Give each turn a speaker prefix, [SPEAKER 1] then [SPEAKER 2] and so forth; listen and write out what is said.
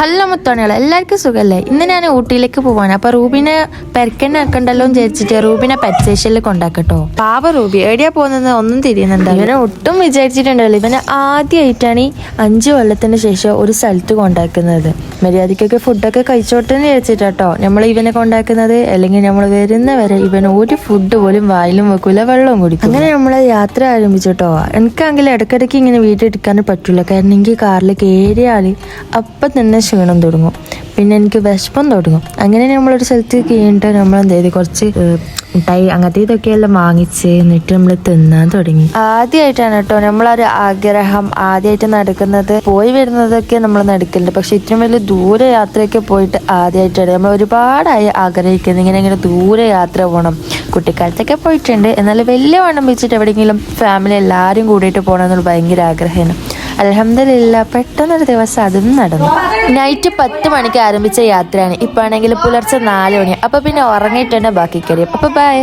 [SPEAKER 1] Hello മുത്തോണികളെ, എല്ലാവർക്കും സുഖമല്ലേ? ഇന്ന് ഞാൻ ഊട്ടിയിലേക്ക് പോവാണ്. അപ്പൊ റൂബിനെ പെരക്കന്നെ ആക്കണ്ടല്ലോ എന്ന് വിചാരിച്ചിട്ട് റൂബിനെ പെറ്റ് സ്റ്റേഷനിൽ കൊണ്ടാക്കട്ടോ. പാവ റൂബി എവിടെയാ പോകുന്നത് ഒന്നും തിരിയുന്നുണ്ട്. ഇവനെ ഒട്ടും വിചാരിച്ചിട്ടുണ്ടല്ലോ. ഇവനെ ആദ്യമായിട്ടാണ് 5 കൊല്ലത്തിന് ശേഷം ഒരു സ്ഥലത്ത് കൊണ്ടാക്കുന്നത്. മര്യാദക്കൊക്കെ ഫുഡൊക്കെ കഴിച്ചോട്ടെന്ന് വിചാരിച്ചിട്ടോ നമ്മൾ ഇവനെ കൊണ്ടാക്കുന്നത്. അല്ലെങ്കിൽ നമ്മൾ വരുന്നവരെ ഇവൻ ഒരു ഫുഡ് പോലും വായിലും വെക്കൂല, വെള്ളവും കുടിക്കും. അങ്ങനെ നമ്മളെ യാത്ര ആരംഭിച്ചോട്ടോ. എനിക്കാണെങ്കിൽ ഇടയ്ക്കിടയ്ക്ക് ഇങ്ങനെ വീഡിയോ എടുക്കാൻ പറ്റൂല. കാരണം എനിക്ക് കാറിൽ കയറിയാൽ അപ്പം തന്നെ ക്ഷീണം തുടങ്ങും, പിന്നെ എനിക്ക് വിശപ്പം തുടങ്ങും. അങ്ങനെ നമ്മളൊരു സ്ഥലത്ത് കഴിഞ്ഞിട്ട് നമ്മൾ എന്ത് ചെയ്ത് കുറച്ച് മിഠായി അങ്ങനത്തെ ഇതൊക്കെയെല്ലാം വാങ്ങിച്ച് എന്നിട്ട് നമ്മൾ തിന്നാൻ തുടങ്ങി. ആദ്യമായിട്ടാണ് കേട്ടോ നമ്മളൊരു ആഗ്രഹം ആദ്യമായിട്ട് നടക്കുന്നത്. പോയി വരുന്നതൊക്കെ നമ്മൾ നടക്കുന്നുണ്ട്, പക്ഷെ ഇത്രയും വലിയ ദൂരെ യാത്രയൊക്കെ പോയിട്ട് ആദ്യമായിട്ടാണ്. നമ്മൾ ഒരുപാടായി ആഗ്രഹിക്കുന്നത് ഇങ്ങനെ ദൂരെ യാത്ര പോകണം. കുട്ടിക്കാലത്തൊക്കെ പോയിട്ടുണ്ട്, എന്നാലും വലിയ വണ്ണം വെച്ചിട്ട് എവിടെയെങ്കിലും ഫാമിലി എല്ലാവരും കൂടിയിട്ട് പോകണം എന്നുള്ള ഭയങ്കര ആഗ്രഹമാണ്. അൽഹംദുലില്ലാ പെട്ടെന്നൊരു ദിവസം അതും നടന്നു. നൈറ്റ് 10 മണിക്ക് ആരംഭിച്ച യാത്രയാണ്. ഇപ്പാണെങ്കിൽ പുലർച്ചെ 4 മണി. അപ്പൊ പിന്നെ ഉറങ്ങിയിട്ട് തന്നെ ബാക്കി കാര്യം. അപ്പൊ ബൈ.